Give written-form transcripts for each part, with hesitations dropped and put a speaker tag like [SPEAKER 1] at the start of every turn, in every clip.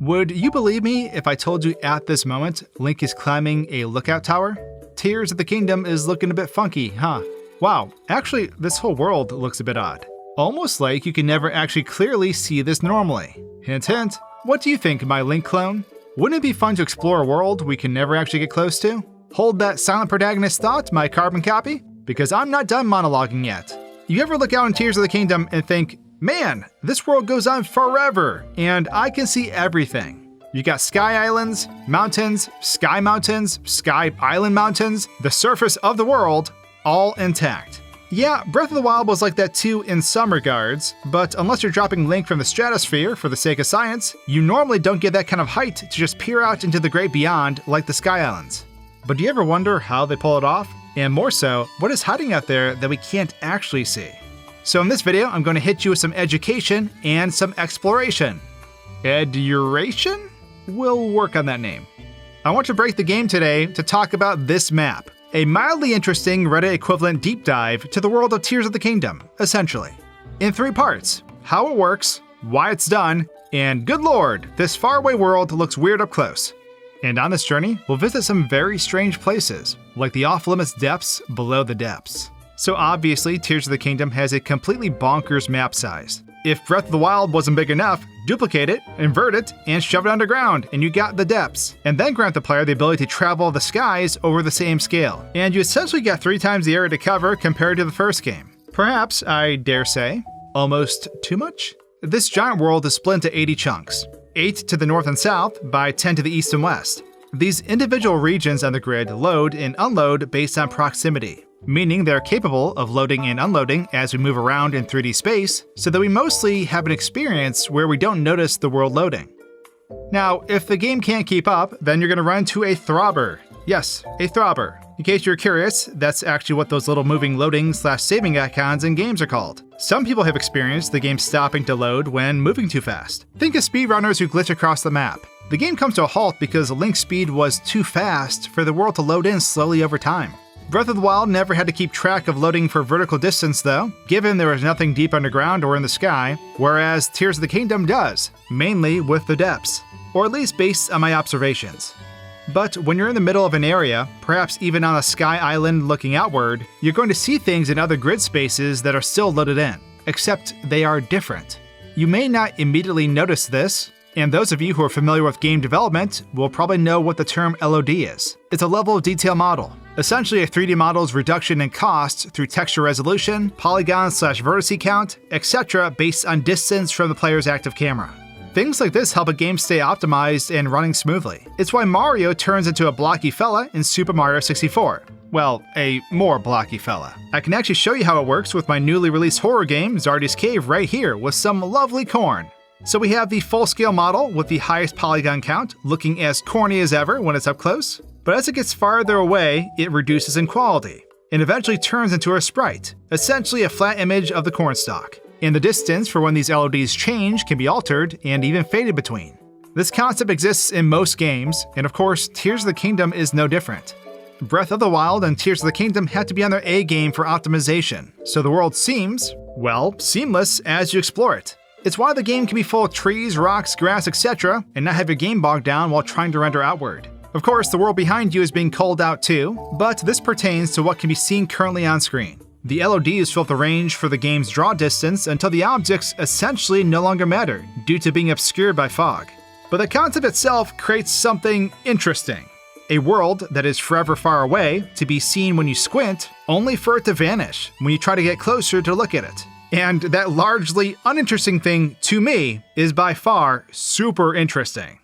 [SPEAKER 1] Would you believe me if I told you at this moment Link is climbing a lookout tower? Tears of the Kingdom is looking a bit funky, huh? Wow, actually this whole world looks a bit odd. Almost like you can never actually clearly see this normally. Hint hint, what do you think, my Link clone? Wouldn't it be fun to explore a world we can never actually get close to? Hold that silent protagonist thought, my carbon copy, because I'm not done monologuing yet. You ever look out in Tears of the Kingdom and think, man, this world goes on forever, and I can see everything. You got sky islands, mountains, sky island mountains, the surface of the world, all intact. Yeah, Breath of the Wild was like that too in some regards, but unless you're dropping Link from the stratosphere for the sake of science, you normally don't get that kind of height to just peer out into the great beyond like the Sky Islands. But do you ever wonder how they pull it off? And more so, what is hiding out there that we can't actually see? So in this video, I'm going to hit you with some education and some exploration. Eduration? We'll work on that name. I want to break the game today to talk about this map. A mildly interesting Reddit equivalent deep dive to the world of Tears of the Kingdom, essentially. In 3 parts: how it works, why it's done, and good lord, this faraway world looks weird up close. And on this journey, we'll visit some very strange places, like the off-limits depths below the depths. So obviously, Tears of the Kingdom has a completely bonkers map size. If Breath of the Wild wasn't big enough, duplicate it, invert it, and shove it underground, and you got the depths. And then grant the player the ability to travel the skies over the same scale. And you essentially got 3 times the area to cover compared to the first game. Perhaps, I dare say, almost too much? This giant world is split into 80 chunks. 8 to the north and south by 10 to the east and west. These individual regions on the grid load and unload based on proximity, meaning they're capable of loading and unloading as we move around in 3D space, so that we mostly have an experience where we don't notice the world loading. Now, if the game can't keep up, then you're going to run into a throbber. Yes, a throbber. In case you're curious, that's actually what those little moving loading/saving icons in games are called. Some people have experienced the game stopping to load when moving too fast. Think of speedrunners who glitch across the map. The game comes to a halt because Link's speed was too fast for the world to load in slowly over time. Breath of the Wild never had to keep track of loading for vertical distance though, given there was nothing deep underground or in the sky, whereas Tears of the Kingdom does, mainly with the depths, or at least based on my observations. But when you're in the middle of an area, perhaps even on a sky island looking outward, you're going to see things in other grid spaces that are still loaded in, except they are different. You may not immediately notice this, and those of you who are familiar with game development will probably know what the term LOD is. It's a level of detail model, essentially a 3D model's reduction in cost through texture resolution, polygon/vertice count, etc. based on distance from the player's active camera. Things like this help a game stay optimized and running smoothly. It's why Mario turns into a blocky fella in Super Mario 64. Well, a more blocky fella. I can actually show you how it works with my newly released horror game, Zardy's Cave, right here with some lovely corn. So we have the full-scale model with the highest polygon count, looking as corny as ever when it's up close, but as it gets farther away, it reduces in quality, and eventually turns into a sprite, essentially a flat image of the cornstalk. And the distance for when these LODs change can be altered and even faded between. This concept exists in most games, and of course, Tears of the Kingdom is no different. Breath of the Wild and Tears of the Kingdom had to be on their A game for optimization, so the world seems, well, seamless as you explore it. It's why the game can be full of trees, rocks, grass, etc., and not have your game bogged down while trying to render outward. Of course, the world behind you is being culled out too, but this pertains to what can be seen currently on screen. The LODs fill up the range for the game's draw distance until the objects essentially no longer matter due to being obscured by fog. But the concept itself creates something interesting. A world that is forever far away to be seen when you squint, only for it to vanish when you try to get closer to look at it. And that largely uninteresting thing, to me, is by far super interesting.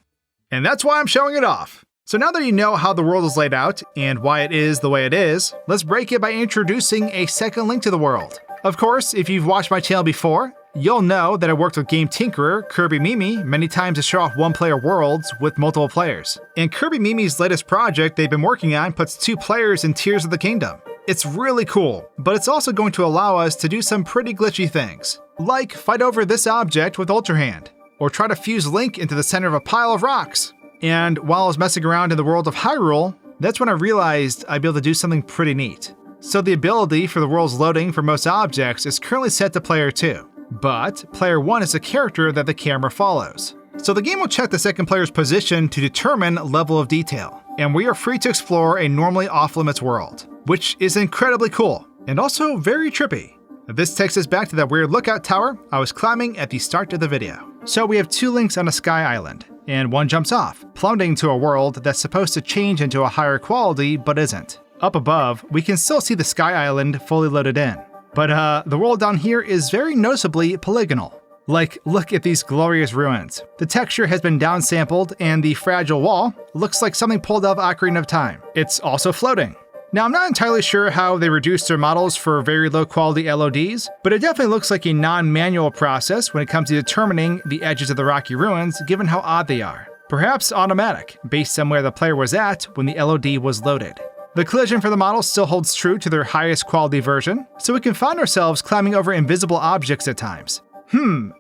[SPEAKER 1] And that's why I'm showing it off. So now that you know how the world is laid out and why it is the way it is, let's break it by introducing a second link to the world. Of course, if you've watched my channel before, you'll know that I worked with game tinkerer Kirby Mimi many times to show off one-player worlds with multiple players. And Kirby Mimi's latest project they've been working on puts 2 players in Tears of the Kingdom. It's really cool, but it's also going to allow us to do some pretty glitchy things, like fight over this object with Ultra Hand, or try to fuse Link into the center of a pile of rocks. And while I was messing around in the world of Hyrule, that's when I realized I'd be able to do something pretty neat. So the ability for the world's loading for most objects is currently set to player 2, but player 1 is a character that the camera follows. So the game will check the second player's position to determine level of detail, and we are free to explore a normally off-limits world, which is incredibly cool, and also very trippy. This takes us back to that weird lookout tower I was climbing at the start of the video. So we have 2 links on a sky island, and one jumps off, plummeting to a world that's supposed to change into a higher quality but isn't. Up above, we can still see the sky island fully loaded in, but the world down here is very noticeably polygonal. Like, look at these glorious ruins. The texture has been downsampled, and the fragile wall looks like something pulled out of Ocarina of Time. It's also floating. Now, I'm not entirely sure how they reduced their models for very low quality LODs, but it definitely looks like a non-manual process when it comes to determining the edges of the rocky ruins, given how odd they are. Perhaps automatic, based on where the player was at when the LOD was loaded. The collision for the model still holds true to their highest quality version, so we can find ourselves climbing over invisible objects at times.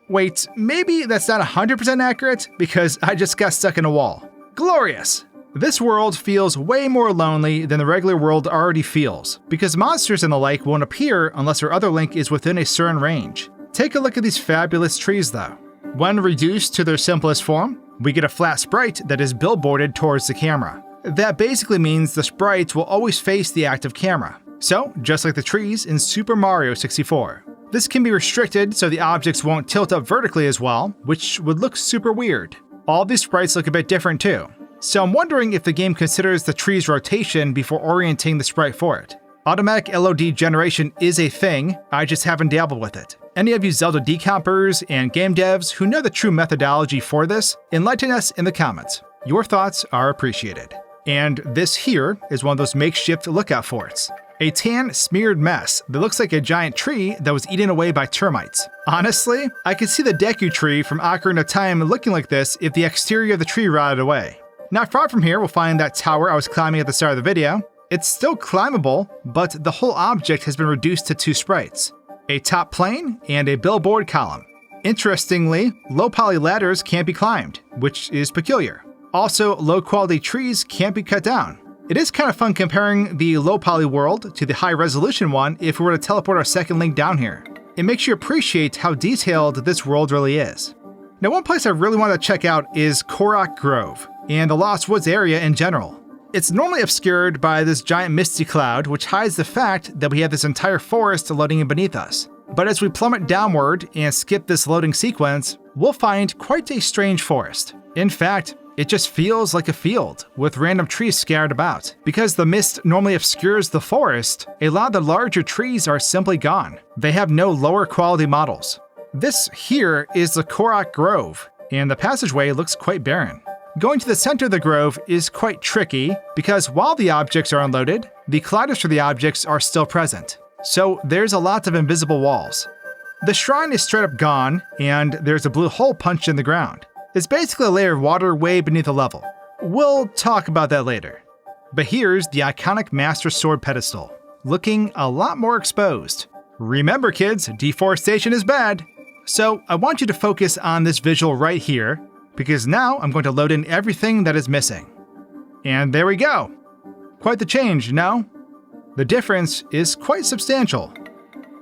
[SPEAKER 1] Wait, maybe that's not 100% accurate, because I just got stuck in a wall. Glorious! This world feels way more lonely than the regular world already feels, because monsters and the like won't appear unless our other link is within a certain range. Take a look at these fabulous trees though. When reduced to their simplest form, we get a flat sprite that is billboarded towards the camera. That basically means the sprite will always face the active camera. So, just like the trees in Super Mario 64. This can be restricted so the objects won't tilt up vertically as well, which would look super weird. All these sprites look a bit different too. So I'm wondering if the game considers the tree's rotation before orienting the sprite for it. Automatic LOD generation is a thing, I just haven't dabbled with it. Any of you Zelda decompers and game devs who know the true methodology for this, enlighten us in the comments. Your thoughts are appreciated. And this here is one of those makeshift lookout forts. A tan, smeared mess that looks like a giant tree that was eaten away by termites. Honestly, I could see the Deku tree from Ocarina of Time looking like this if the exterior of the tree rotted away. Not far from here, we'll find that tower I was climbing at the start of the video. It's still climbable, but the whole object has been reduced to 2 sprites. A top plane and a billboard column. Interestingly, low poly ladders can't be climbed, which is peculiar. Also, low quality trees can't be cut down. It is kind of fun comparing the low poly world to the high resolution one if we were to teleport our second link down here. It makes you appreciate how detailed this world really is. Now, one place I really want to check out is Korok Grove, and the Lost Woods area in general. It's normally obscured by this giant misty cloud, which hides the fact that we have this entire forest loading in beneath us. But as we plummet downward and skip this loading sequence, we'll find quite a strange forest. In fact, it just feels like a field, with random trees scattered about. Because the mist normally obscures the forest, a lot of the larger trees are simply gone. They have no lower quality models. This here is the Korok Grove, and the passageway looks quite barren. Going to the center of the grove is quite tricky, because while the objects are unloaded, the colliders for the objects are still present. So there's a lot of invisible walls. The shrine is straight up gone, and there's a blue hole punched in the ground. It's basically a layer of water way beneath the level. We'll talk about that later. But here's the iconic Master Sword pedestal, looking a lot more exposed. Remember kids, deforestation is bad. So I want you to focus on this visual right here, because now I'm going to load in everything that is missing. And there we go. Quite the change, no? The difference is quite substantial.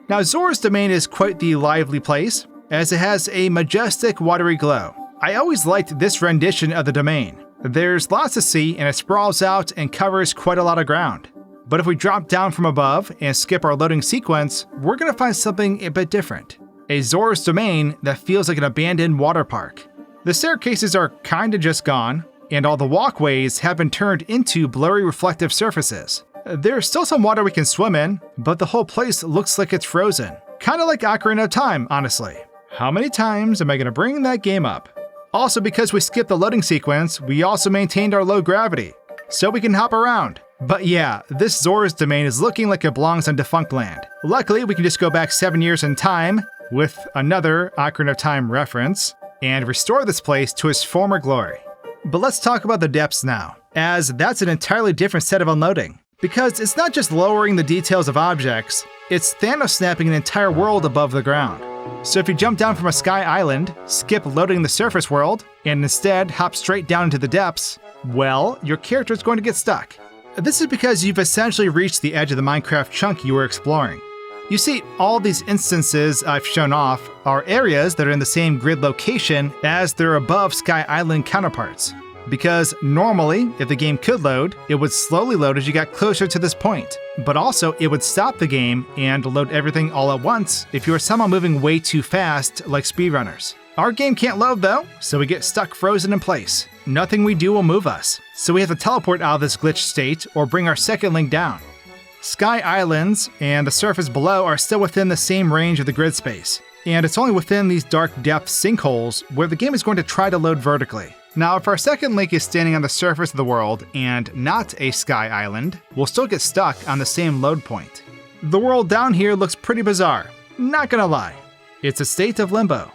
[SPEAKER 1] Now Zora's Domain is quite the lively place, as it has a majestic watery glow. I always liked this rendition of the domain. There's lots to see and it sprawls out and covers quite a lot of ground. But if we drop down from above and skip our loading sequence, we're going to find something a bit different. A Zora's Domain that feels like an abandoned water park. The staircases are kinda just gone, and all the walkways have been turned into blurry reflective surfaces. There's still some water we can swim in, but the whole place looks like it's frozen. Kinda like Ocarina of Time, honestly. How many times am I going to bring that game up? Also, because we skipped the loading sequence, we also maintained our low gravity, so we can hop around. But yeah, this Zora's Domain is looking like it belongs on Defunct Land. Luckily, we can just go back 7 years in time, with another Ocarina of Time reference, and restore this place to its former glory. But let's talk about the depths now, as that's an entirely different set of unloading. Because it's not just lowering the details of objects, it's Thanos snapping an entire world above the ground. So if you jump down from a sky island, skip loading the surface world, and instead hop straight down into the depths, well, your character is going to get stuck. This is because you've essentially reached the edge of the Minecraft chunk you were exploring. You see, all these instances I've shown off are areas that are in the same grid location as their above Sky Island counterparts. Because normally, if the game could load, it would slowly load as you got closer to this point. But also, it would stop the game and load everything all at once if you were somehow moving way too fast like speedrunners. Our game can't load though, so we get stuck frozen in place. Nothing we do will move us, so we have to teleport out of this glitched state or bring our second link down. Sky Islands and the surface below are still within the same range of the grid space, and it's only within these dark depth sinkholes where the game is going to try to load vertically. Now, if our second link is standing on the surface of the world and not a Sky Island, we'll still get stuck on the same load point. The world down here looks pretty bizarre, not gonna lie. It's a state of limbo.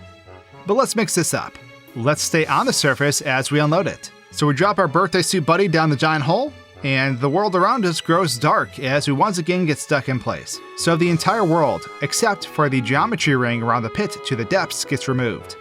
[SPEAKER 1] But let's mix this up. Let's stay on the surface as we unload it. So we drop our birthday suit buddy down the giant hole, and the world around us grows dark as we once again get stuck in place. So the entire world, except for the geometry ring around the pit to the depths, gets removed.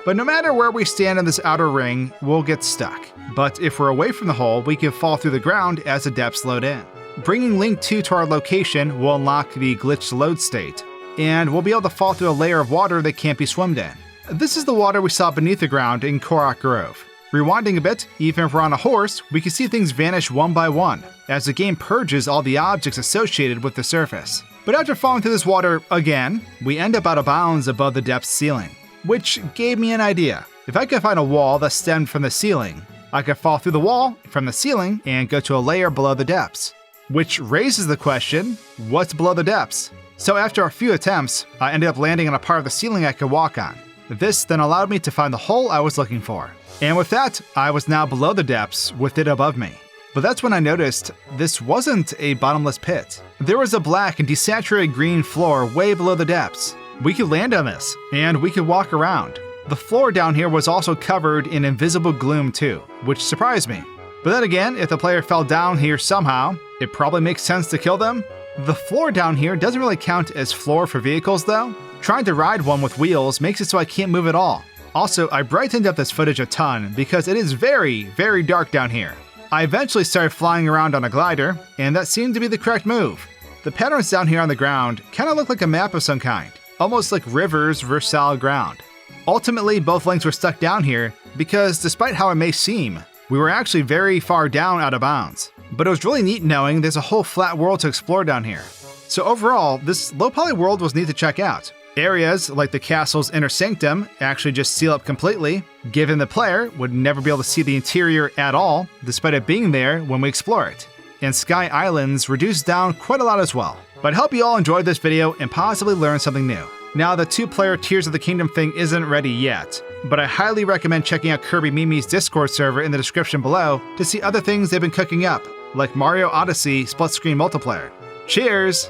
[SPEAKER 1] But no matter where we stand in this outer ring, we'll get stuck. But if we're away from the hole, we can fall through the ground as the depths load in. Bringing Link 2 to our location will unlock the glitched load state, and we'll be able to fall through a layer of water that can't be swummed in. This is the water we saw beneath the ground in Korok Grove. Rewinding a bit, even if we're on a horse, we can see things vanish one by one, as the game purges all the objects associated with the surface. But after falling through this water again, we end up out of bounds above the depth's ceiling. Which gave me an idea. If I could find a wall that stemmed from the ceiling, I could fall through the wall from the ceiling and go to a layer below the depths. Which raises the question, what's below the depths? So after a few attempts, I ended up landing on a part of the ceiling I could walk on. This then allowed me to find the hole I was looking for. And with that, I was now below the depths with it above me. But that's when I noticed this wasn't a bottomless pit. There was a black and desaturated green floor way below the depths. We could land on this, and we could walk around. The floor down here was also covered in invisible gloom too, which surprised me. But then again, if the player fell down here somehow, it probably makes sense to kill them. The floor down here doesn't really count as floor for vehicles though. Trying to ride one with wheels makes it so I can't move at all. Also, I brightened up this footage a ton because it is very, very dark down here. I eventually started flying around on a glider, and that seemed to be the correct move. The patterns down here on the ground kind of look like a map of some kind. Almost like rivers versus solid ground. Ultimately, both links were stuck down here because despite how it may seem, we were actually very far down out of bounds. But it was really neat knowing there's a whole flat world to explore down here. So overall, this low poly world was neat to check out. Areas like the castle's inner sanctum actually just seal up completely, given the player would never be able to see the interior at all, despite it being there when we explore it. And Sky Islands reduced down quite a lot as well. But I hope you all enjoyed this video and possibly learned something new. Now, the 2-player Tears of the Kingdom thing isn't ready yet, but I highly recommend checking out Kirby Mimi's Discord server in the description below to see other things they've been cooking up, like Mario Odyssey split-screen multiplayer. Cheers!